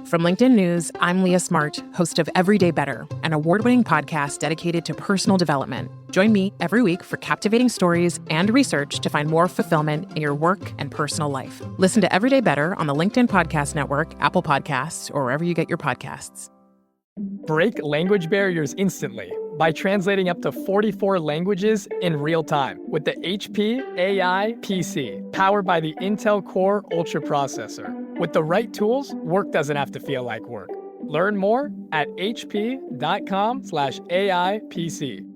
From LinkedIn News, I'm Leah Smart, host of Everyday Better, an award-winning podcast dedicated to personal development. Join me every week for captivating stories and research to find more fulfillment in your work and personal life. Listen to Everyday Better on the LinkedIn Podcast Network, Apple Podcasts, or wherever you get your podcasts. Break language barriers instantly by translating up to 44 languages in real time with the HP AI PC, powered by the Intel Core Ultra processor. With the right tools, work doesn't have to feel like work. Learn more at hp.com/AI PC.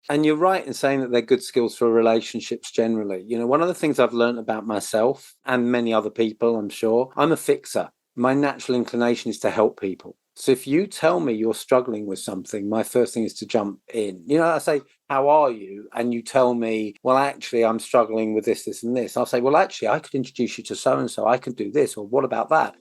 And you're right in saying that they're good skills for relationships generally. You know, one of the things I've learned about myself and many other people, I'm sure, I'm a fixer. My natural inclination is to help people. So if you tell me you're struggling with something, my first thing is to jump in. You know, I say, how are you? And you tell me, well, actually, I'm struggling with this, this, and this. I'll say, well, actually, I could introduce you to so-and-so. I could do this. Or what about that?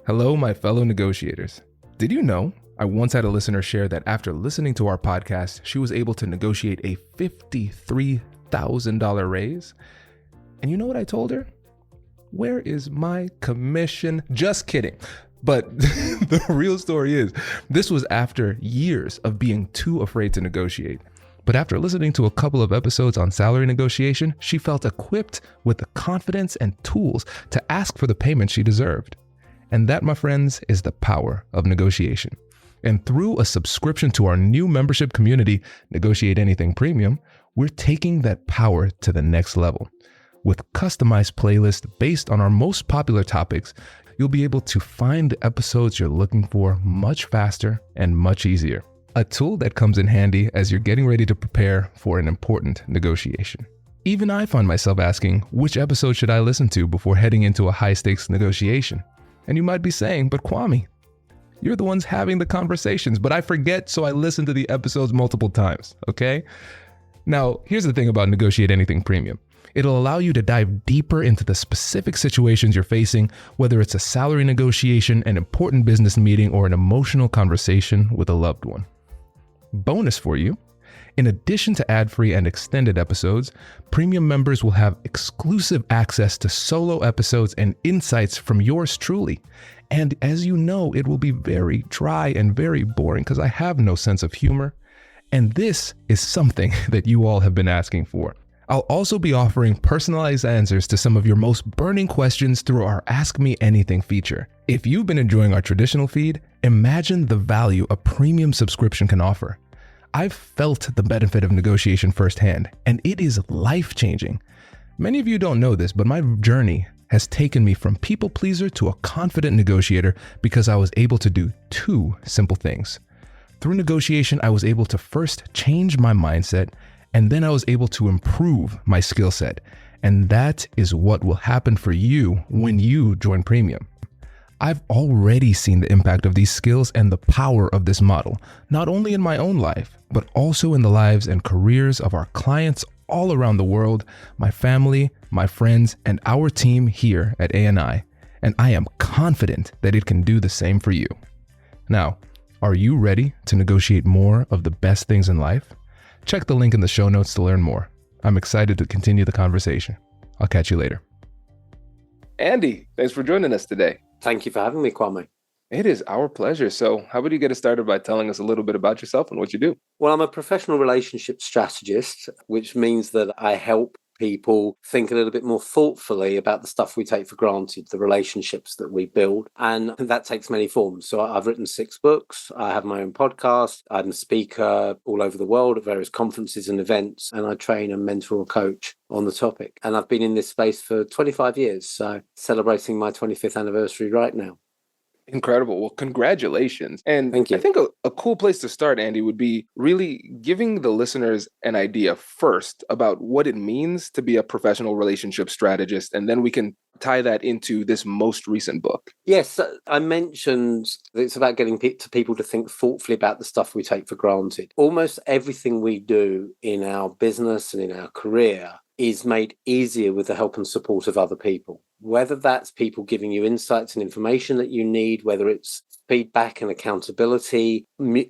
Hello, my fellow negotiators. Did you know I once had a listener share that after listening to our podcast, she was able to negotiate a $53,000 raise? And you know what I told her? Where is my commission? Just kidding. But the real story is, this was after years of being too afraid to negotiate. But after listening to a couple of episodes on salary negotiation, she felt equipped with the confidence and tools to ask for the payment she deserved. And that, my friends, is the power of negotiation. And through a subscription to our new membership community, Negotiate Anything Premium, we're taking that power to the next level. With customized playlists based on our most popular topics, you'll be able to find the episodes you're looking for much faster and much easier. A tool that comes in handy as you're getting ready to prepare for an important negotiation. Even I find myself asking, which episode should I listen to before heading into a high-stakes negotiation? And you might be saying, but Kwame, you're the ones having the conversations, but I forget, so I listen to the episodes multiple times, okay? Now, here's the thing about Negotiate Anything Premium. It'll allow you to dive deeper into the specific situations you're facing, whether it's a salary negotiation, an important business meeting, or an emotional conversation with a loved one. Bonus for you, in addition to ad-free and extended episodes, premium members will have exclusive access to solo episodes and insights from yours truly. And as you know, it will be very dry and very boring because I have no sense of humor. And this is something that you all have been asking for. I'll also be offering personalized answers to some of your most burning questions through our Ask Me Anything feature. If you've been enjoying our traditional feed, imagine the value a premium subscription can offer. I've felt the benefit of negotiation firsthand, and it is life-changing. Many of you don't know this, but my journey has taken me from people pleaser to a confident negotiator because I was able to do two simple things. Through negotiation, I was able to first change my mindset, and then I was able to improve my skill set. And that is what will happen for you when you join Premium. I've already seen the impact of these skills and the power of this model, not only in my own life, but also in the lives and careers of our clients all around the world, my family, my friends, and our team here at ANI. And I am confident that it can do the same for you. Now, are you ready to negotiate more of the best things in life? Check the link in the show notes to learn more. I'm excited to continue the conversation. I'll catch you later. Andy, thanks for joining us today. Thank you for having me, Kwame. It is our pleasure. So how about you get us started by telling us a little bit about yourself and what you do? Well, I'm a professional relationship strategist, which means that I help people think a little bit more thoughtfully about the stuff we take for granted, the relationships that we build. And that takes many forms. So I've written 6 books. I have my own podcast. I'm a speaker all over the world at various conferences and events. And I train and mentor or coach on the topic. And I've been in this space for 25 years. So celebrating my 25th anniversary right now. Incredible. Well, congratulations. And Thank you. I think a cool place to start, Andy, would be really giving the listeners an idea first about what it means to be a professional relationship strategist. And then we can tie that into this most recent book. Yes, I mentioned it's about getting people to think thoughtfully about the stuff we take for granted. Almost everything we do in our business and in our career is made easier with the help and support of other people. Whether that's people giving you insights and information that you need, whether it's feedback and accountability,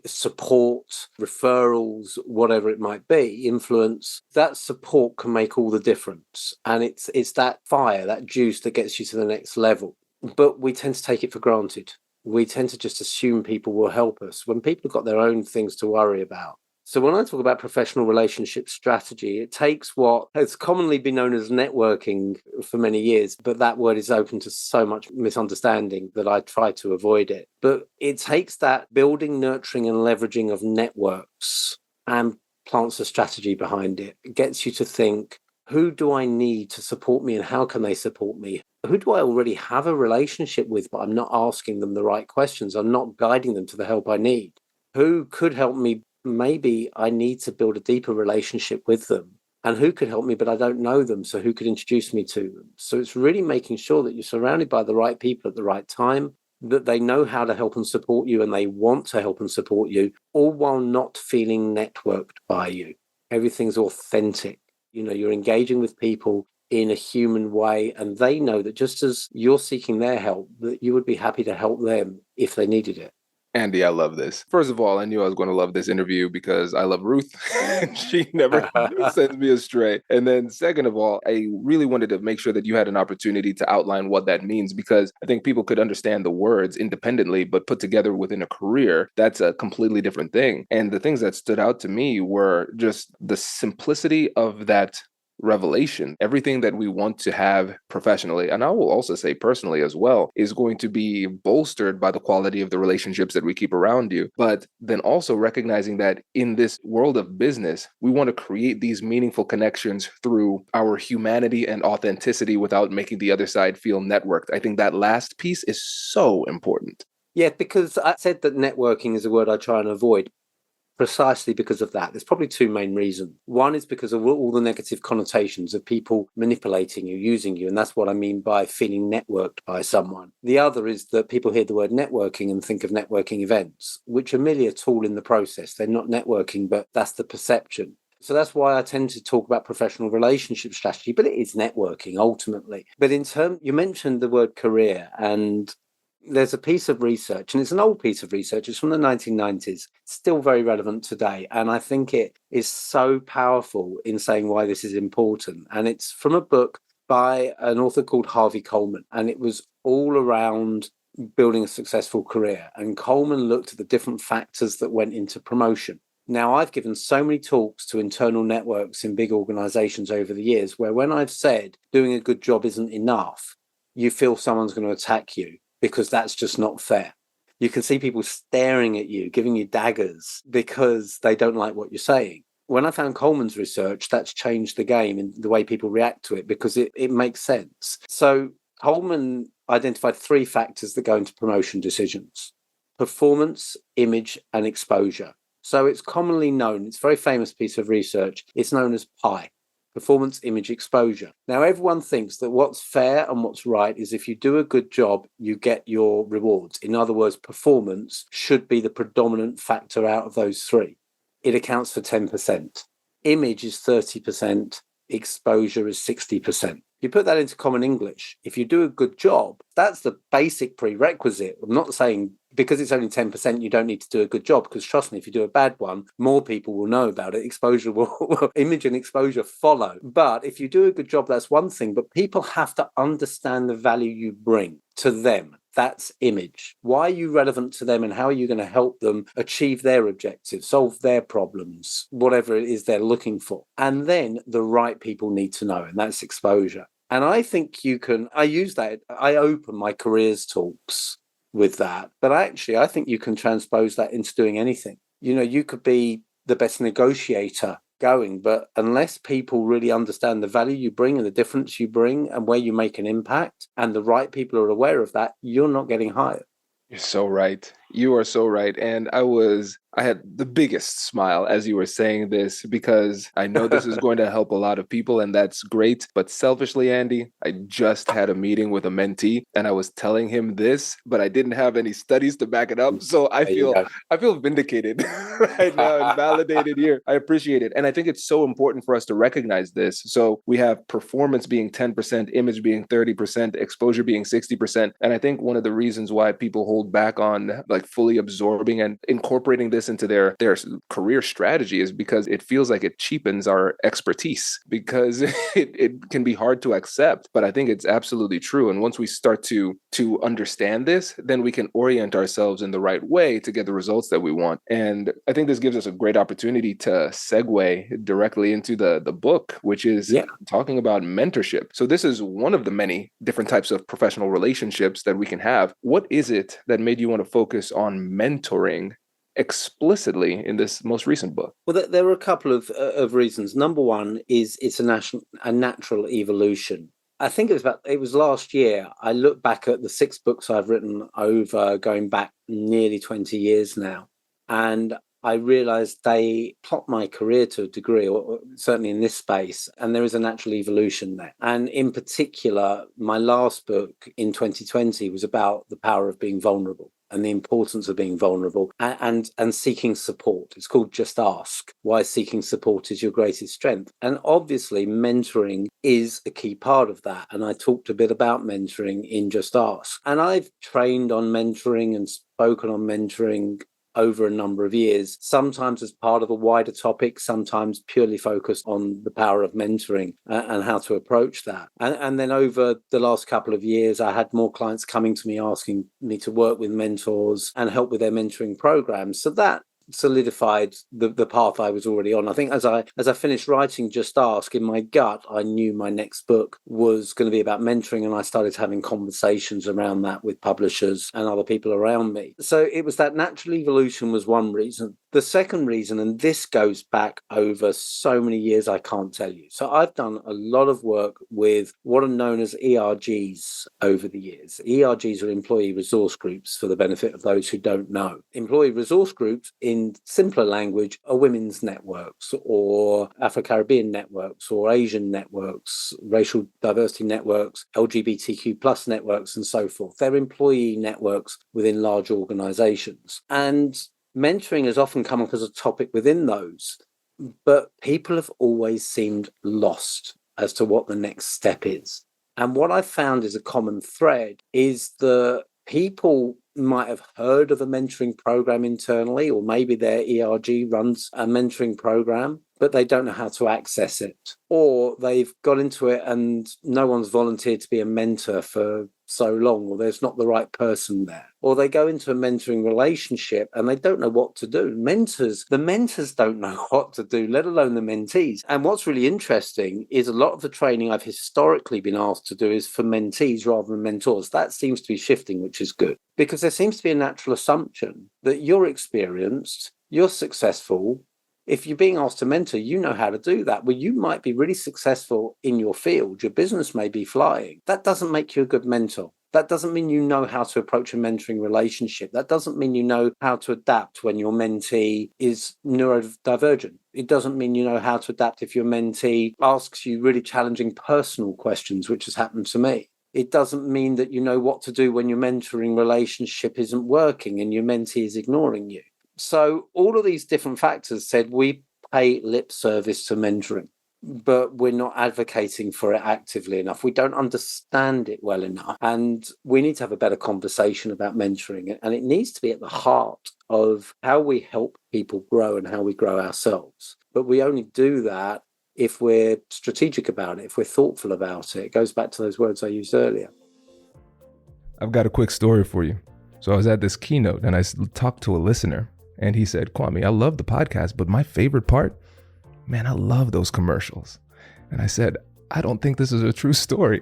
support, referrals, whatever it might be, influence, that support can make all the difference. And it's that fire, that juice that gets you to the next level. But we tend to take it for granted. We tend to just assume people will help us when people have got their own things to worry about. So when I talk about professional relationship strategy, it takes what has commonly been known as networking for many years, but that word is open to so much misunderstanding that I try to avoid it. But it takes that building, nurturing, and leveraging of networks and plants a strategy behind it. It gets you to think, who do I need to support me and how can they support me? Who do I already have a relationship with, but I'm not asking them the right questions? I'm not guiding them to the help I need. Who could help me? Maybe I need to build a deeper relationship with them. And who could help me, but I don't know them. So who could introduce me to them? So it's really making sure that you're surrounded by the right people at the right time, that they know how to help and support you and they want to help and support you, all while not feeling networked by you. Everything's authentic. You're engaging with people in a human way, and they know that just as you're seeking their help, that you would be happy to help them if they needed it. Andy, I love this. First of all, I knew I was going to love this interview because I love Ruth and she never sends me astray. And then second of all, I really wanted to make sure that you had an opportunity to outline what that means, because I think people could understand the words independently, but put together within a career, that's a completely different thing. And the things that stood out to me were just the simplicity of that revelation. Everything that we want to have professionally, and I will also say personally as well, is going to be bolstered by the quality of the relationships that we keep around you. But then also recognizing that in this world of business, we want to create these meaningful connections through our humanity and authenticity without making the other side feel networked. I think that last piece is so important. Yeah, because I said that networking is a word I try and avoid. Precisely because of that. There's probably two main reasons. One is because of all the negative connotations of people manipulating you, using you. And that's what I mean by feeling networked by someone. The other is that people hear the word networking and think of networking events, which are merely a tool in the process. They're not networking, but that's the perception. So that's why I tend to talk about professional relationship strategy, but it is networking ultimately. But you mentioned the word career, and there's a piece of research, and it's an old piece of research. It's from the 1990s, still very relevant today. And I think it is so powerful in saying why this is important. And it's from a book by an author called Harvey Coleman. And it was all around building a successful career. And Coleman looked at the different factors that went into promotion. Now, I've given so many talks to internal networks in big organizations over the years where when I've said doing a good job isn't enough, you feel someone's going to attack you, because that's just not fair. You can see people staring at you, giving you daggers because they don't like what you're saying. When I found Coleman's research, that's changed the game in the way people react to it, because it makes sense. So Coleman identified 3 factors that go into promotion decisions: performance, image, and exposure. So it's commonly known, it's a very famous piece of research, it's known as PI. Performance, image, exposure. Now, everyone thinks that what's fair and what's right is if you do a good job, you get your rewards. In other words, performance should be the predominant factor out of those 3. It accounts for 10%. Image is 30%. Exposure is 60%. You put that into common English. If you do a good job, that's the basic prerequisite. I'm not saying because it's only 10%, you don't need to do a good job, because trust me, if you do a bad one, more people will know about it. Exposure will, image and exposure follow. But if you do a good job, that's one thing. But people have to understand the value you bring to them. That's image. Why are you relevant to them, and how are you going to help them achieve their objectives, solve their problems, whatever it is they're looking for? And then the right people need to know, and that's exposure. And I think I use that. I open my careers talks with that. But actually, I think you can transpose that into doing anything. You could be the best negotiator going, but unless people really understand the value you bring and the difference you bring and where you make an impact, and the right people are aware of that, you're not getting hired. You're so right. You are so right. And I had the biggest smile as you were saying this, because I know this is going to help a lot of people, and that's great. But selfishly, Andy, I just had a meeting with a mentee and I was telling him this, but I didn't have any studies to back it up. So I feel vindicated right now and validated here. I appreciate it. And I think it's so important for us to recognize this. So we have performance being 10%, image being 30%, exposure being 60%. And I think one of the reasons why people hold back on like fully absorbing and incorporating this into their career strategy is because it feels like it cheapens our expertise, because it can be hard to accept. But I think it's absolutely true. And once we start to understand this, then we can orient ourselves in the right way to get the results that we want. And I think this gives us a great opportunity to segue directly into the book, which is talking about mentorship. So this is one of the many different types of professional relationships that we can have. What is it that made you want to focus on mentoring explicitly in this most recent book? Well, there are a couple of reasons. Number one is it's a natural evolution. I think it was last year. I look back at the 6 books I've written over going back nearly 20 years now, and I realized they plot my career to a degree, or certainly in this space, and there is a natural evolution there. And in particular, my last book in 2020 was about the power of being vulnerable and the importance of being vulnerable and seeking support. It's called Just Ask, why seeking support is your greatest strength. And obviously, mentoring is a key part of that. And I talked a bit about mentoring in Just Ask. And I've trained on mentoring and spoken on mentoring over a number of years, sometimes as part of a wider topic, sometimes purely focused on the power of mentoring and how to approach that. And then over the last couple of years, I had more clients coming to me asking me to work with mentors and help with their mentoring programs. So that solidified the path I was already on. I think as I finished writing Just Ask, in my gut, I knew my next book was going to be about mentoring, and I started having conversations around that with publishers and other people around me. So it was that natural evolution was one reason. The second reason, and this goes back over so many years, I can't tell you. So I've done a lot of work with what are known as ERGs over the years. ERGs are employee resource groups, for the benefit of those who don't know. Employee resource groups, in simpler language, are women's networks or Afro-Caribbean networks or Asian networks, racial diversity networks, LGBTQ plus networks, and so forth. They're employee networks within large organizations. And mentoring has often come up as a topic within those, but people have always seemed lost as to what the next step is. And what I've found is a common thread is that people might have heard of a mentoring program internally, or maybe their ERG runs a mentoring program, but they don't know how to access it. Or they've got into it and no one's volunteered to be a mentor for so long, or there's not the right person there. Or they go into a mentoring relationship and they don't know what to do. The mentors don't know what to do, let alone the mentees. And what's really interesting is a lot of the training I've historically been asked to do is for mentees rather than mentors. That seems to be shifting, which is good, because there seems to be a natural assumption that you're experienced, you're successful. If you're being asked to mentor, you know how to do that. Well, you might be really successful in your field. Your business may be flying. That doesn't make you a good mentor. That doesn't mean you know how to approach a mentoring relationship. That doesn't mean you know how to adapt when your mentee is neurodivergent. It doesn't mean you know how to adapt if your mentee asks you really challenging personal questions, which has happened to me. It doesn't mean that you know what to do when your mentoring relationship isn't working and your mentee is ignoring you. So all of these different factors said we pay lip service to mentoring, but we're not advocating for it actively enough. We don't understand it well enough. And we need to have a better conversation about mentoring. And it needs to be at the heart of how we help people grow and how we grow ourselves. But we only do that if we're strategic about it, if we're thoughtful about it. It goes back to those words I used earlier. I've got a quick story for you. So I was at this keynote and I talked to a listener. And he said, Kwame, I love the podcast, but my favorite part, man, I love those commercials. And I said, I don't think this is a true story.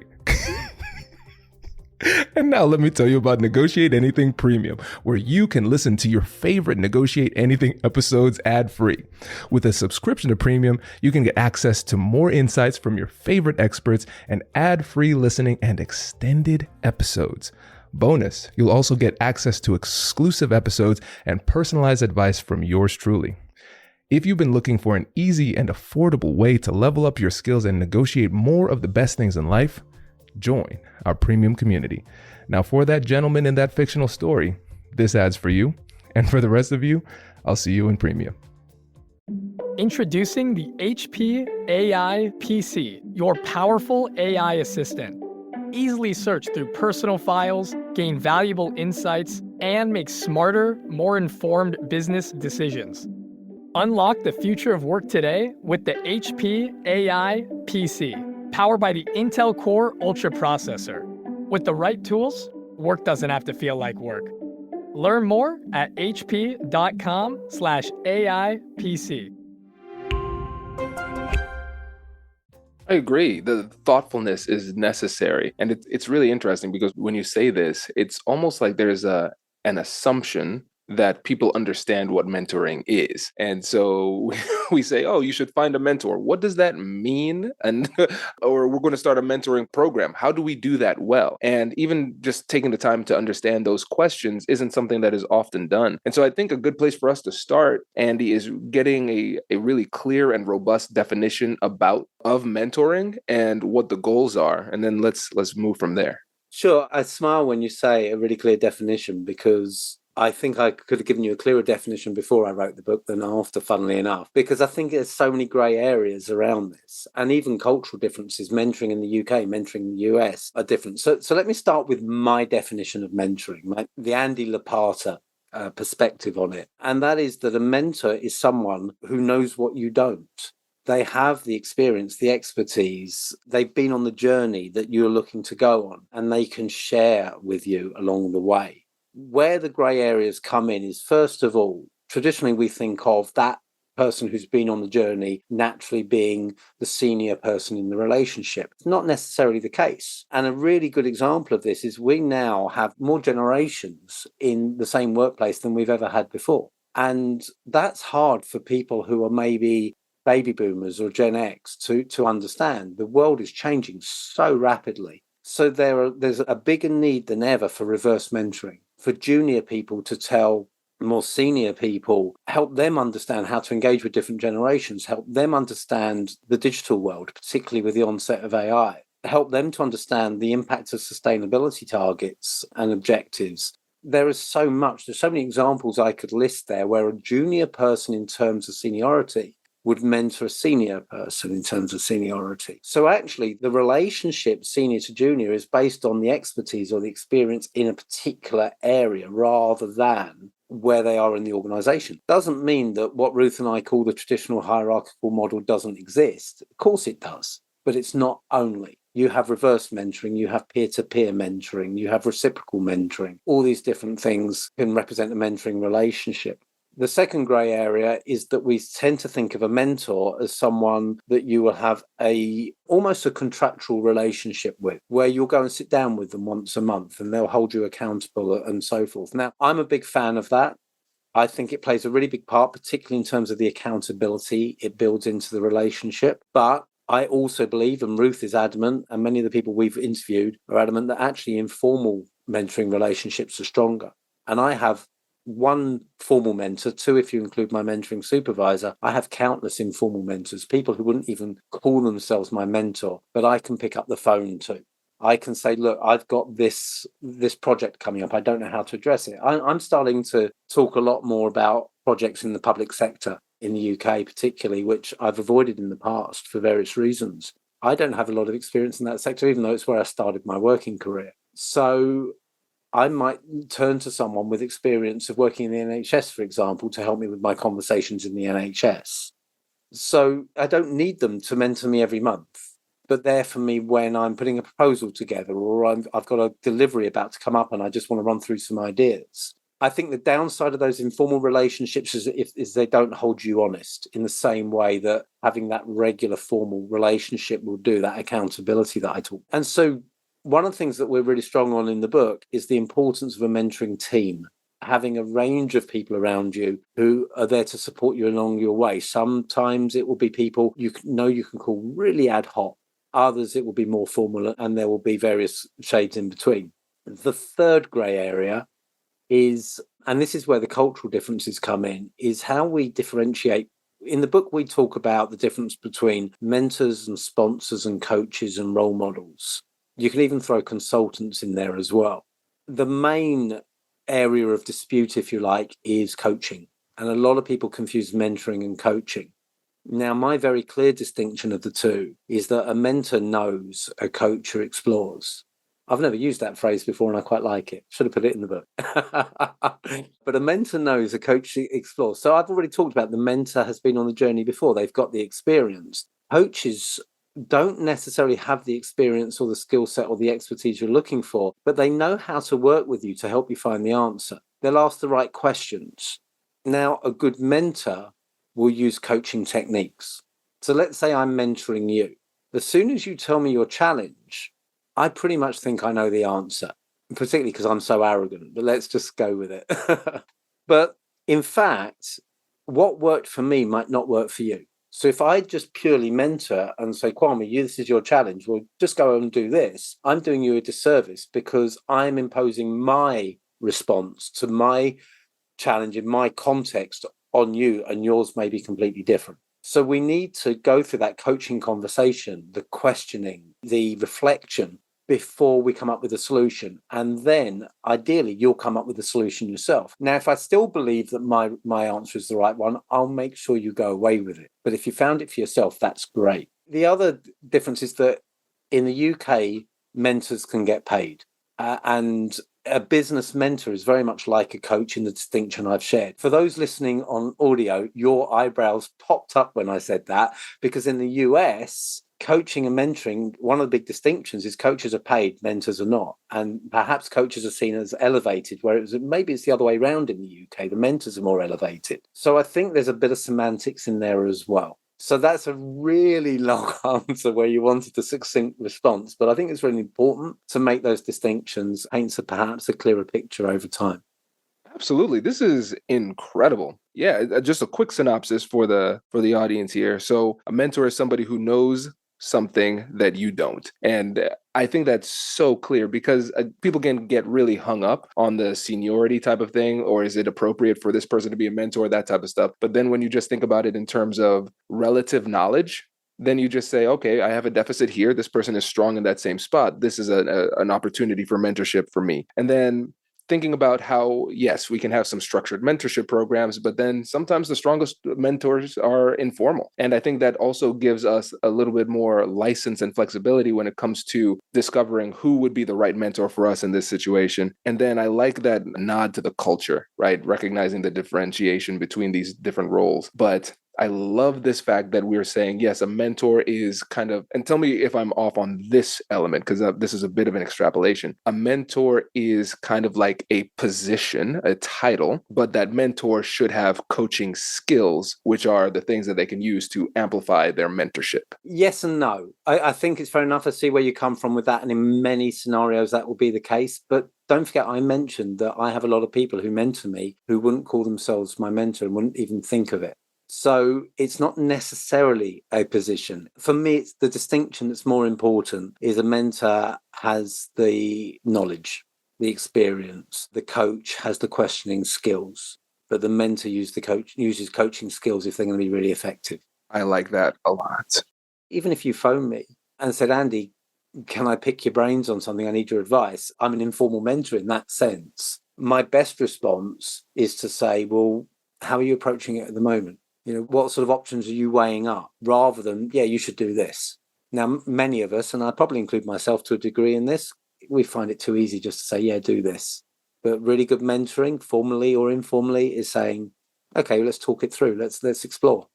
And now let me tell you about Negotiate Anything Premium, where you can listen to your favorite Negotiate Anything episodes ad-free. With a subscription to Premium, you can get access to more insights from your favorite experts and ad-free listening and extended episodes. Bonus, you'll also get access to exclusive episodes and personalized advice from yours truly. If you've been looking for an easy and affordable way to level up your skills and negotiate more of the best things in life, join our premium community. Now, for that gentleman in that fictional story, this ad's for you. And for the rest of you, I'll see you in premium. Introducing the HP AI PC, your powerful AI assistant. easily search through personal files, gain valuable insights, and make smarter, more informed business decisions. Unlock the future of work today with the HP AI PC, powered by the Intel Core Ultra processor. With the right tools, work doesn't have to feel like work. Learn more at hp.com/AIPC. I agree. The thoughtfulness is necessary. And it's really interesting because when you say this, it's almost like there's an assumption that people understand what mentoring is. And so we say, oh, you should find a mentor. What does that mean? And or we're going to start a mentoring program. How do we do that well? And even just taking the time to understand those questions isn't something that is often done. And so I think a good place for us to start, Andy, is getting a really clear and robust definition of mentoring and what the goals are. And then let's move from there. Sure. I smile when you say a really clear definition, because I think I could have given you a clearer definition before I wrote the book than after, funnily enough, because I think there's so many grey areas around this, and even cultural differences. Mentoring in the UK, mentoring in the US are different. So let me start with my definition of mentoring, the Andy Lopata perspective on it. And that is that a mentor is someone who knows what you don't. They have the experience, the expertise. They've been on the journey that you're looking to go on, and they can share with you along the way. Where the grey areas come in is, first of all, traditionally we think of that person who's been on the journey naturally being the senior person in the relationship. It's not necessarily the case. And a really good example of this is we now have more generations in the same workplace than we've ever had before. And that's hard for people who are maybe baby boomers or Gen X to understand. The world is changing so rapidly. So there's a bigger need than ever for reverse mentoring, for junior people to tell more senior people, help them understand how to engage with different generations, help them understand the digital world, particularly with the onset of AI, help them to understand the impact of sustainability targets and objectives. There is so much, there's so many examples I could list there where a junior person in terms of seniority would mentor a senior person in terms of seniority. So actually, the relationship senior to junior is based on the expertise or the experience in a particular area rather than where they are in the organization. Doesn't mean that what Ruth and I call the traditional hierarchical model doesn't exist. Of course it does, but it's not only. You have reverse mentoring, you have peer-to-peer mentoring, you have reciprocal mentoring. All these different things can represent a mentoring relationship. The second grey area is that we tend to think of a mentor as someone that you will have almost a contractual relationship with, where you'll go and sit down with them once a month and they'll hold you accountable and so forth. Now, I'm a big fan of that. I think it plays a really big part, particularly in terms of the accountability it builds into the relationship. But I also believe, and Ruth is adamant, and many of the people we've interviewed are adamant, that actually informal mentoring relationships are stronger. And I have one formal mentor, two if you include my mentoring supervisor. I have countless informal mentors, people who wouldn't even call themselves my mentor, but I can pick up the phone to. I can say, look, I've got this project coming up. I don't know how to address it. I'm starting to talk a lot more about projects in the public sector in the UK, particularly, which I've avoided in the past for various reasons. I don't have a lot of experience in that sector, even though it's where I started my working career. So I might turn to someone with experience of working in the NHS, for example, to help me with my conversations in the NHS. So I don't need them to mentor me every month, but they're for me when I'm putting a proposal together or I've got a delivery about to come up and I just want to run through some ideas. I think the downside of those informal relationships is they don't hold you honest in the same way that having that regular formal relationship will do, that accountability that I talk. And so one of the things that we're really strong on in the book is the importance of a mentoring team, having a range of people around you who are there to support you along your way. Sometimes it will be people you can call really ad hoc. Others, it will be more formal, and there will be various shades in between. The third grey area is, and this is where the cultural differences come in, is how we differentiate. In the book, we talk about the difference between mentors and sponsors and coaches and role models. You can even throw consultants in there as well. The main area of dispute, if you like, is coaching. And a lot of people confuse mentoring and coaching. Now, my very clear distinction of the two is that a mentor knows, a coach explores. I've never used that phrase before and I quite like it. Should have put it in the book. But a mentor knows, a coach explores. So I've already talked about the mentor has been on the journey before. They've got the experience. Coaches don't necessarily have the experience or the skill set or the expertise you're looking for, but they know how to work with you to help you find the answer. They'll ask the right questions. Now, a good mentor will use coaching techniques. So let's say I'm mentoring you. As soon as you tell me your challenge, I pretty much think I know the answer, particularly because I'm so arrogant, but let's just go with it. But in fact, what worked for me might not work for you. So if I just purely mentor and say, Kwame, this is your challenge, well, just go and do this, I'm doing you a disservice because I'm imposing my response to my challenge in my context on you, and yours may be completely different. So we need to go through that coaching conversation, the questioning, the reflection before we come up with a solution. And then ideally you'll come up with a solution yourself. Now, if I still believe that my answer is the right one, I'll make sure you go away with it. But if you found it for yourself, that's great. The other difference is that in the UK, mentors can get paid. And a business mentor is very much like a coach in the distinction I've shared. For those listening on audio, your eyebrows popped up when I said that, because in the US, coaching and mentoring, one of the big distinctions is coaches are paid, mentors are not. And perhaps coaches are seen as elevated, whereas maybe it's the other way around in the UK. The mentors are more elevated. So I think there's a bit of semantics in there as well. So that's a really long answer where you wanted a succinct response, but I think it's really important to make those distinctions, paints perhaps a clearer picture over time. Absolutely. This is incredible. Yeah, just a quick synopsis for the audience here. So a mentor is somebody who knows something that you don't. And I think that's so clear because people can get really hung up on the seniority type of thing, or is it appropriate for this person to be a mentor, that type of stuff. But then when you just think about it in terms of relative knowledge, then you just say, okay, I have a deficit here. This person is strong in that same spot. This is an opportunity for mentorship for me. And then thinking about how, yes, we can have some structured mentorship programs, but then sometimes the strongest mentors are informal. And I think that also gives us a little bit more license and flexibility when it comes to discovering who would be the right mentor for us in this situation. And then I like that nod to the culture, right? Recognizing the differentiation between these different roles. But I love this fact that we're saying, yes, a mentor is kind of, and tell me if I'm off on this element, because this is a bit of an extrapolation. A mentor is kind of like a position, a title, but that mentor should have coaching skills, which are the things that they can use to amplify their mentorship. Yes and no. I think it's fair enough. I see where you come from with that. And in many scenarios, that will be the case. But don't forget, I mentioned that I have a lot of people who mentor me who wouldn't call themselves my mentor and wouldn't even think of it. So it's not necessarily a position. For me, it's the distinction that's more important is a mentor has the knowledge, the experience. The coach has the questioning skills, but the mentor uses coaching skills if they're going to be really effective. I like that a lot. Even if you phone me and said, Andy, can I pick your brains on something? I need your advice. I'm an informal mentor in that sense. My best response is to say, well, how are you approaching it at the moment? What sort of options are you weighing up rather than, yeah, you should do this. Now, many of us, and I probably include myself to a degree in this, we find it too easy just to say, yeah, do this. But really good mentoring, formally or informally, is saying, okay, let's talk it through. Let's explore.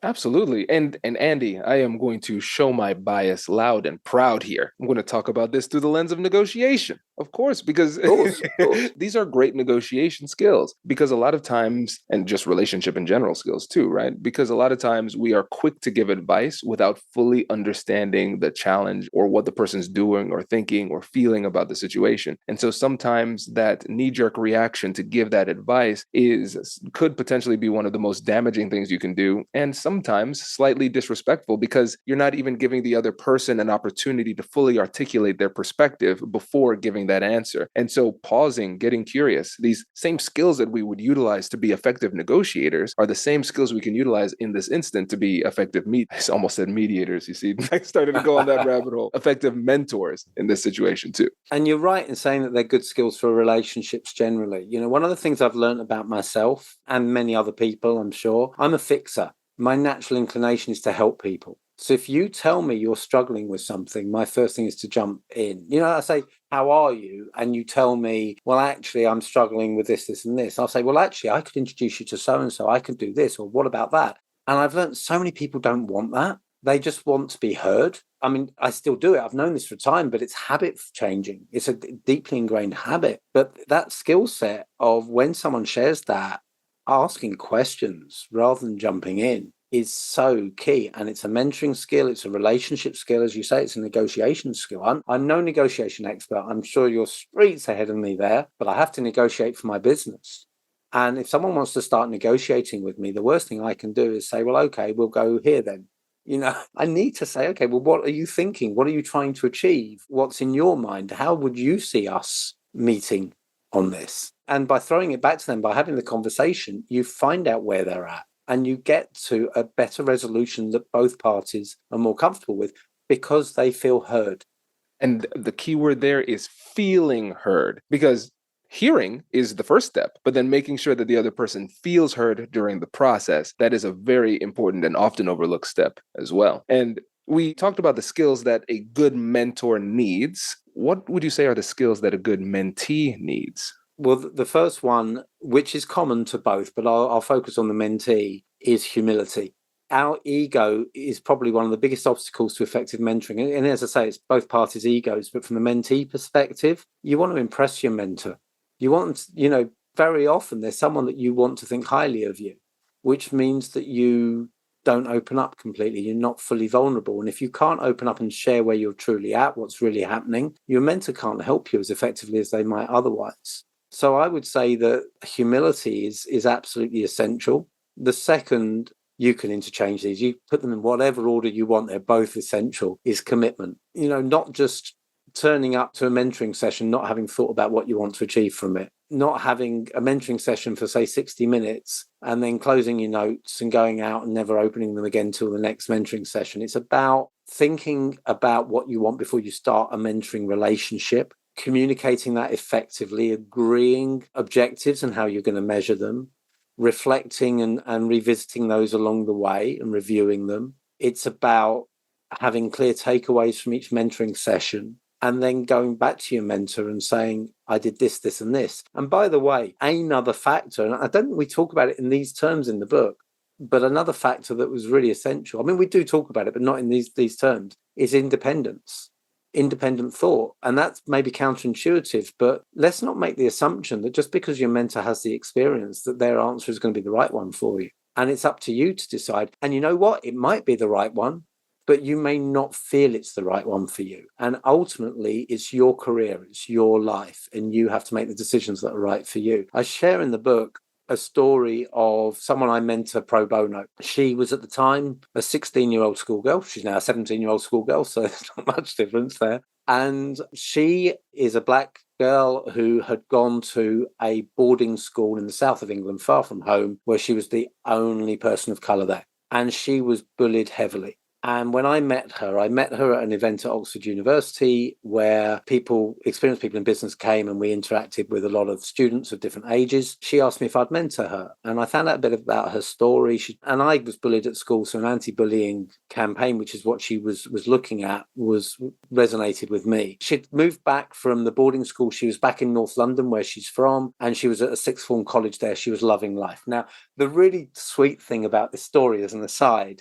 Absolutely. And Andy, I am going to show my bias loud and proud here. I'm going to talk about this through the lens of negotiation. Of course, because Of course. these are great negotiation skills, because a lot of times, and just relationship and general skills too, right? Because a lot of times we are quick to give advice without fully understanding the challenge or what the person's doing or thinking or feeling about the situation. And so sometimes that knee-jerk reaction to give that advice could potentially be one of the most damaging things you can do. And sometimes slightly disrespectful because you're not even giving the other person an opportunity to fully articulate their perspective before giving that answer. And so pausing, getting curious, these same skills that we would utilize to be effective negotiators are the same skills we can utilize in this instant to be effective I almost said mediators, you see. I started to go on that rabbit hole. Effective mentors in this situation too. And you're right in saying that they're good skills for relationships generally. One of the things I've learned about myself and many other people, I'm sure, I'm a fixer. My natural inclination is to help people. So if you tell me you're struggling with something, my first thing is to jump in. I say, how are you? And you tell me, well, actually, I'm struggling with this, this, and this. I'll say, well, actually, I could introduce you to so-and-so. I could do this, or what about that? And I've learned so many people don't want that. They just want to be heard. I mean, I still do it. I've known this for a time, but it's habit changing. It's a deeply ingrained habit. But that skill set of when someone shares that, asking questions rather than jumping in is so key. And it's a mentoring skill. It's a relationship skill. As you say, it's a negotiation skill. I'm no negotiation expert. I'm sure you're streets ahead of me there, but I have to negotiate for my business. And if someone wants to start negotiating with me, the worst thing I can do is say, well, okay, we'll go here then. I need to say, okay, well, what are you thinking? What are you trying to achieve? What's in your mind? How would you see us meeting on this? And by throwing it back to them, by having the conversation, you find out where they're at and you get to a better resolution that both parties are more comfortable with because they feel heard. And the key word there is feeling heard, because hearing is the first step, but then making sure that the other person feels heard during the process, that is a very important and often overlooked step as well. And we talked about the skills that a good mentor needs. What would you say are the skills that a good mentee needs? Well, the first one, which is common to both, but I'll focus on the mentee, is humility. Our ego is probably one of the biggest obstacles to effective mentoring. And as I say, it's both parties' egos, but from the mentee perspective, you want to impress your mentor. You want, very often there's someone that you want to think highly of you, which means that you don't open up completely. You're not fully vulnerable. And if you can't open up and share where you're truly at, what's really happening, your mentor can't help you as effectively as they might otherwise. So I would say that humility is absolutely essential. The second, you can interchange these. You put them in whatever order you want. They're both essential, is commitment. Not just turning up to a mentoring session, not having thought about what you want to achieve from it, not having a mentoring session for, say, 60 minutes and then closing your notes and going out and never opening them again till the next mentoring session. It's about thinking about what you want before you start a mentoring relationship, communicating that effectively, agreeing objectives and how you're going to measure them, reflecting and revisiting those along the way and reviewing them. It's about having clear takeaways from each mentoring session and then going back to your mentor and saying, I did this, this, and this. And by the way, another factor, and I don't think we talk about it in these terms in the book, but another factor that was really essential, I mean, we do talk about it, but not in these terms, is independence, independent thought. And that's maybe counterintuitive, but let's not make the assumption that just because your mentor has the experience that their answer is going to be the right one for you. And it's up to you to decide. And you know what? It might be the right one, but you may not feel it's the right one for you. And ultimately, it's your career, it's your life, and you have to make the decisions that are right for you. I share in the book a story of someone I mentor pro bono. She was at the time a 16-year-old schoolgirl. She's now a 17-year-old schoolgirl, so there's not much difference there. And she is a black girl who had gone to a boarding school in the south of England, far from home, where she was the only person of colour there. And she was bullied heavily. And when I met her at an event at Oxford University where experienced people in business came and we interacted with a lot of students of different ages. She asked me if I'd mentor her. And I found out a bit about her story. And I was bullied at school, so an anti-bullying campaign, which is what she was looking at, resonated with me. She'd moved back from the boarding school. She was back in North London, where she's from, and she was at a sixth form college there. She was loving life. Now, the really sweet thing about this story, as an aside,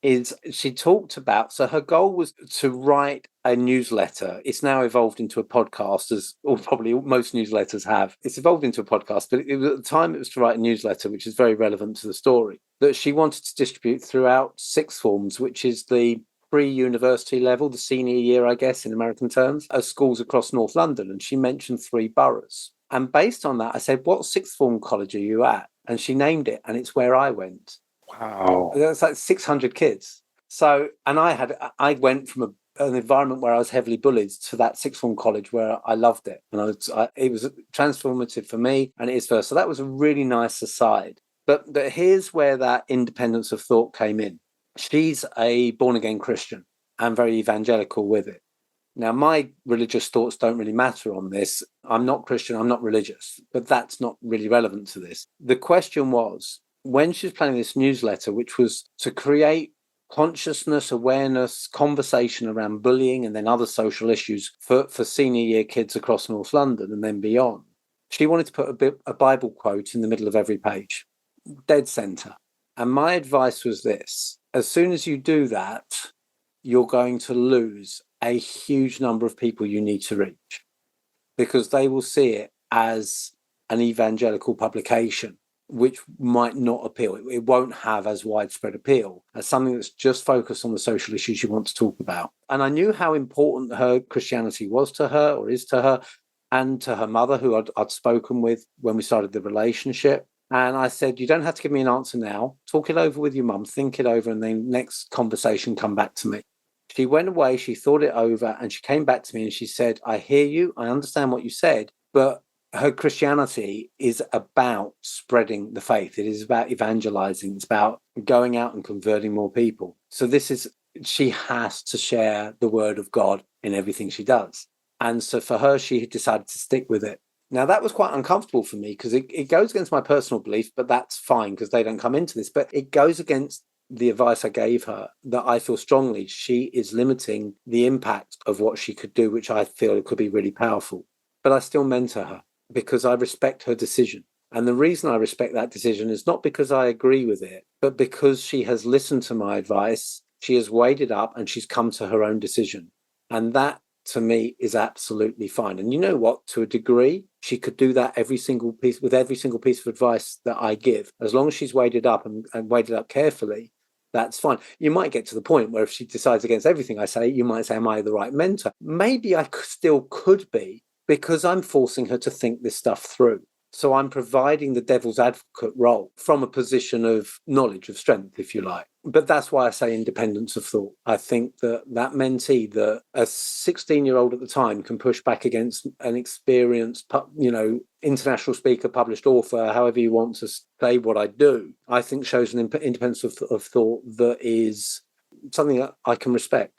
is she talked about, so her goal was to write a newsletter. It's now evolved into a podcast, or probably most newsletters have. It's evolved into a podcast, but at the time it was to write a newsletter, which is very relevant to the story, that she wanted to distribute throughout sixth forms, which is the pre-university level, the senior year, I guess, in American terms, of schools across North London. And she mentioned 3 boroughs. And based on that, I said, what sixth form college are you at? And she named it, and it's where I went. Wow. That's like 600 kids. So, and I went from an environment where I was heavily bullied to that sixth form college where I loved it. And it was transformative for me, and it is first. So that was a really nice aside. But here's where that independence of thought came in. She's a born again Christian and very evangelical with it. Now, my religious thoughts don't really matter on this. I'm not Christian, I'm not religious, but that's not really relevant to this. The question was, when she was planning this newsletter, which was to create consciousness, awareness, conversation around bullying and then other social issues for senior year kids across North London and then beyond. She wanted to put a Bible quote in the middle of every page, dead center. And my advice was this: as soon as you do that, you're going to lose a huge number of people you need to reach, because they will see it as an evangelical publication, which might not appeal. It won't have as widespread appeal as something that's just focused on the social issues you want to talk about. And I knew how important her Christianity was to her, or is to her, and to her mother, who I'd spoken with when we started the relationship. And I said, you don't have to give me an answer now. Talk it over with your mum, think it over, and then next conversation, come back to me. She went away, she thought it over, and she came back to me and she said, I hear you, I understand what you said, but her Christianity is about spreading the faith. It is about evangelizing. It's about going out and converting more people. So she has to share the word of God in everything she does. And so for her, she had decided to stick with it. Now, that was quite uncomfortable for me because it goes against my personal belief, but that's fine because they don't come into this. But it goes against the advice I gave her, that I feel strongly she is limiting the impact of what she could do, which I feel could be really powerful. But I still mentor her because I respect her decision. And the reason I respect that decision is not because I agree with it, but because she has listened to my advice, she has weighed it up, and she's come to her own decision. And that, to me, is absolutely fine. And you know what? To a degree, she could do that with every single piece of advice that I give. As long as she's weighed it up and weighed it up carefully, that's fine. You might get to the point where if she decides against everything I say, you might say, am I the right mentor? Maybe I still could be, because I'm forcing her to think this stuff through. So I'm providing the devil's advocate role from a position of knowledge, of strength, if you like. But that's why I say independence of thought. I think that mentee, that a 16-year-old at the time can push back against an experienced, international speaker, published author, however you want to say what I do, I think shows an independence of thought that is something that I can respect.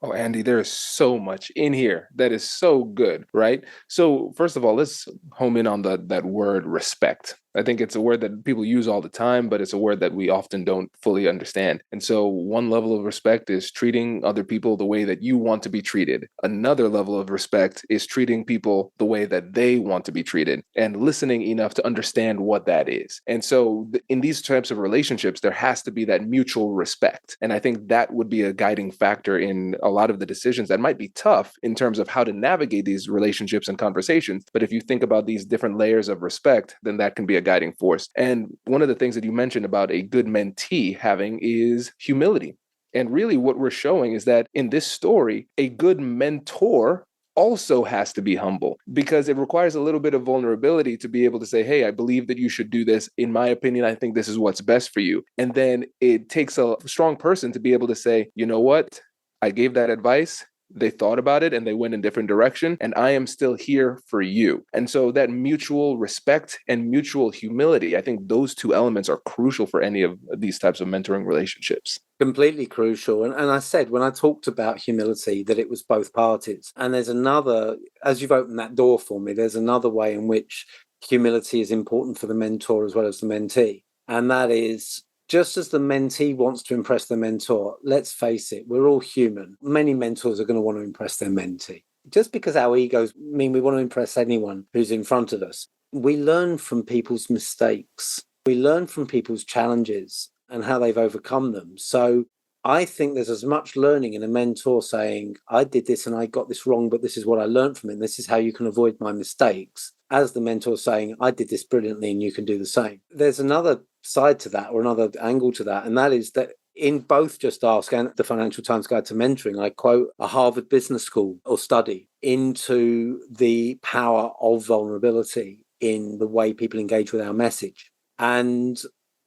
Oh, Andy, there is so much in here that is so good, right? So first of all, let's home in on that word respect. I think it's a word that people use all the time, but it's a word that we often don't fully understand. And so one level of respect is treating other people the way that you want to be treated. Another level of respect is treating people the way that they want to be treated, and listening enough to understand what that is. And so in these types of relationships, there has to be that mutual respect. And I think that would be a guiding factor in a lot of the decisions that might be tough in terms of how to navigate these relationships and conversations. But if you think about these different layers of respect, then that can be a guiding force. And one of the things that you mentioned about a good mentee having is humility. And really what we're showing is that in this story, a good mentor also has to be humble, because it requires a little bit of vulnerability to be able to say, hey, I believe that you should do this. In my opinion, I think this is what's best for you. And then it takes a strong person to be able to say, you know what? I gave that advice. They thought about it and they went in a different direction, and I am still here for you. And so that mutual respect and mutual humility, I think those two elements are crucial for any of these types of mentoring relationships. Completely crucial. And I said, when I talked about humility, that it was both parties. And there's another, as you've opened that door for me, there's another way in which humility is important for the mentor as well as the mentee. And that is, just as the mentee wants to impress the mentor, let's face it, we're all human. Many mentors are going to want to impress their mentee. Just because our egos mean we want to impress anyone who's in front of us, we learn from people's mistakes. We learn from people's challenges and how they've overcome them. So I think there's as much learning in a mentor saying, I did this and I got this wrong, but this is what I learned from it. And this is how you can avoid my mistakes, as the mentor saying, I did this brilliantly and you can do the same. There's another side to that, or another angle to that, and that is that in both Just Ask and the Financial Times Guide to Mentoring, I quote a Harvard Business School or study into the power of vulnerability in the way people engage with our message. And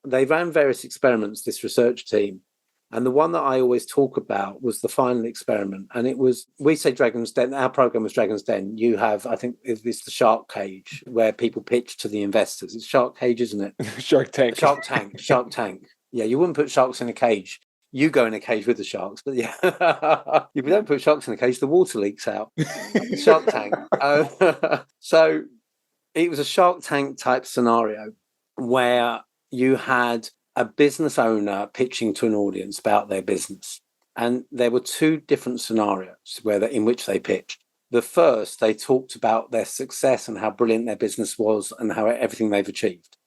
they ran various experiments, this research team. And the one that I always talk about was the final experiment. And it was, we say Dragon's Den, our program was Dragon's Den. You have, I think it's the shark cage where people pitch to the investors. It's Shark Cage, isn't it? Shark Tank. Shark Tank. Yeah, you wouldn't put sharks in a cage. You go in a cage with the sharks, but yeah. If you don't put sharks in a cage, the water leaks out. Shark Tank. So it was a Shark Tank type scenario where you had a business owner pitching to an audience about their business. And there were two different scenarios in which they pitched. The first, they talked about their success and how brilliant their business was and how everything they've achieved.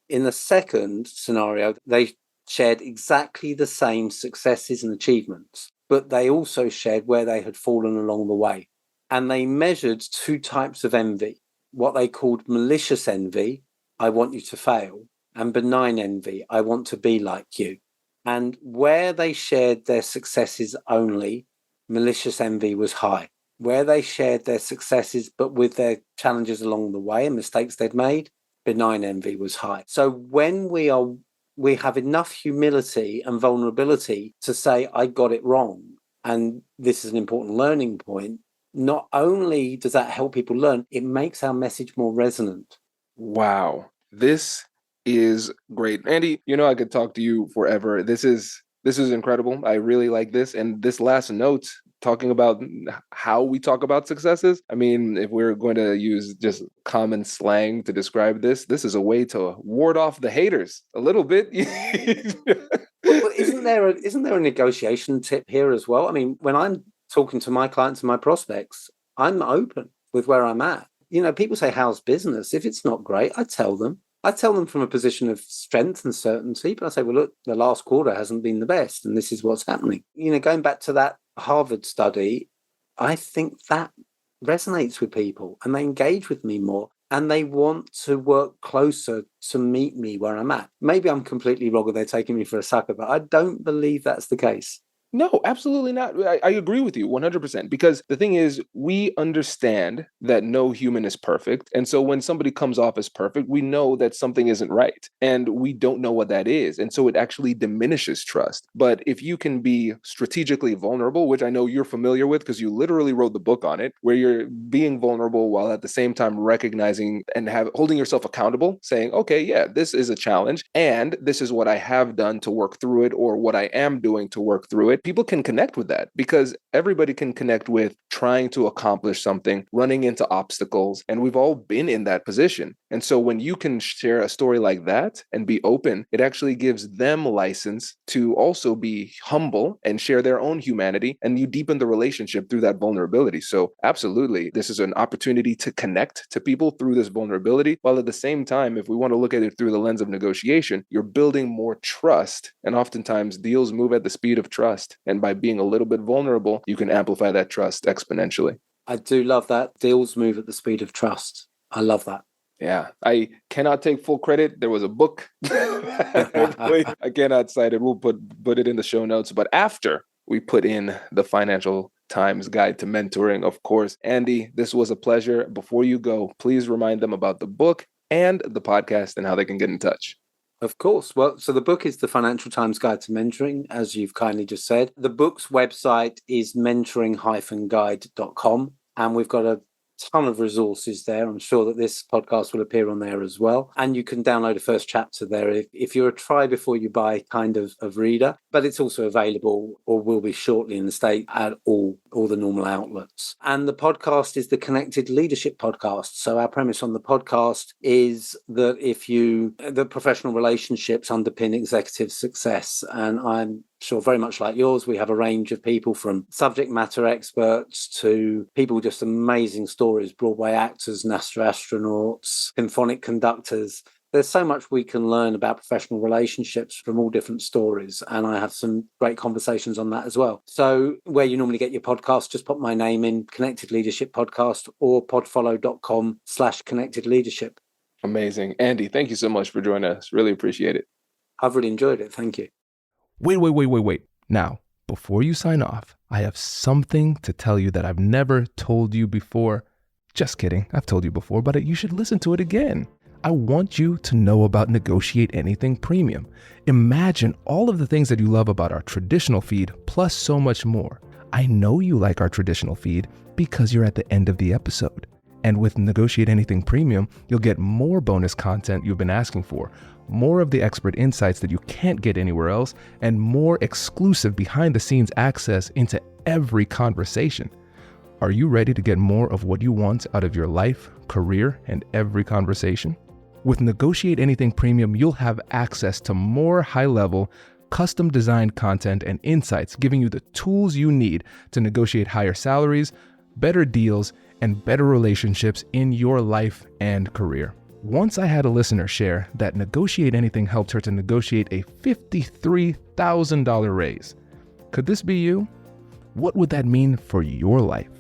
In the second scenario, they shared exactly the same successes and achievements, but they also shared where they had fallen along the way. And they measured two types of envy, what they called malicious envy, I want you to fail, and benign envy, I want to be like you. And where they shared their successes only, malicious envy was high. Where they shared their successes, but with their challenges along the way and mistakes they'd made, benign envy was high. So when we have enough humility and vulnerability to say, I got it wrong, and this is an important learning point, not only does that help people learn, it makes our message more resonant. Wow. This is great. Andy, I could talk to you forever. This is incredible. I really like this. And this last note, talking about how we talk about successes. I mean, if we're going to use just common slang to describe this is a way to ward off the haters a little bit. Well, isn't there a negotiation tip here as well? I mean, when I'm talking to my clients and my prospects, I'm open with where I'm at. People say, how's business? If it's not great, I tell them from a position of strength and certainty, but I say, well, look, the last quarter hasn't been the best, and this is what's happening. Going back to that Harvard study, I think that resonates with people and they engage with me more and they want to work closer to meet me where I'm at. Maybe I'm completely wrong or they're taking me for a sucker, but I don't believe that's the case. No, absolutely not. I agree with you 100%, because the thing is, we understand that no human is perfect. And so when somebody comes off as perfect, we know that something isn't right and we don't know what that is. And so it actually diminishes trust. But if you can be strategically vulnerable, which I know you're familiar with because you literally wrote the book on it, where you're being vulnerable while at the same time recognizing and holding yourself accountable, saying, okay, yeah, this is a challenge and this is what I have done to work through it or what I am doing to work through it. People can connect with that because everybody can connect with trying to accomplish something, running into obstacles, and we've all been in that position. And so when you can share a story like that and be open, it actually gives them license to also be humble and share their own humanity, and you deepen the relationship through that vulnerability. So absolutely, this is an opportunity to connect to people through this vulnerability, while at the same time, if we want to look at it through the lens of negotiation, you're building more trust. And oftentimes deals move at the speed of trust. And by being a little bit vulnerable, you can amplify that trust exponentially. I do love that. Deals move at the speed of trust. I love that. Yeah, I cannot take full credit. There was a book. I cannot cite it. We'll put it in the show notes. But after we put in the Financial Times Guide to Mentoring, of course. Andy, this was a pleasure. Before you go, please remind them about the book and the podcast and how they can get in touch. Of course. Well, so the book is the Financial Times Guide to Mentoring, as you've kindly just said. The book's website is mentoring-guide.com, and we've got a ton of resources there. I'm sure that this podcast will appear on there as well. And you can download a first chapter there if you're a try before you buy kind of reader. But it's also available, or will be shortly, in the States at all the normal outlets. And the podcast is the Connected Leadership Podcast. So our premise on the podcast is that the professional relationships underpin executive success. And I'm sure very much like yours, we have a range of people from subject matter experts to people with just amazing stories, Broadway actors, NASA astronauts, symphonic conductors. There's so much we can learn about professional relationships from all different stories. And I have some great conversations on that as well. So where you normally get your podcast, just put my name in, Connected Leadership Podcast, or podfollow.com/Connected Leadership. Amazing. Andy, thank you so much for joining us. Really appreciate it. I've really enjoyed it. Thank you. Wait. Now, before you sign off, I have something to tell you that I've never told you before. Just kidding. I've told you before, but you should listen to it again. I want you to know about Negotiate Anything Premium. Imagine all of the things that you love about our traditional feed, plus so much more. I know you like our traditional feed because you're at the end of the episode. And with Negotiate Anything Premium, you'll get more bonus content you've been asking for, more of the expert insights that you can't get anywhere else, and more exclusive behind-the-scenes access into every conversation. Are you ready to get more of what you want out of your life, career, and every conversation? With Negotiate Anything Premium, you'll have access to more high-level, custom-designed content and insights, giving you the tools you need to negotiate higher salaries, better deals, and better relationships in your life and career. Once I had a listener share that Negotiate Anything helped her to negotiate a $53,000 raise. Could this be you? What would that mean for your life?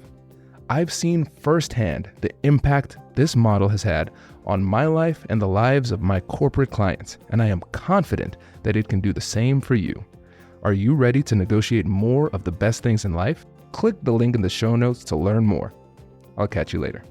I've seen firsthand the impact this model has had on my life and the lives of my corporate clients, and I am confident that it can do the same for you. Are you ready to negotiate more of the best things in life? Click the link in the show notes to learn more. I'll catch you later.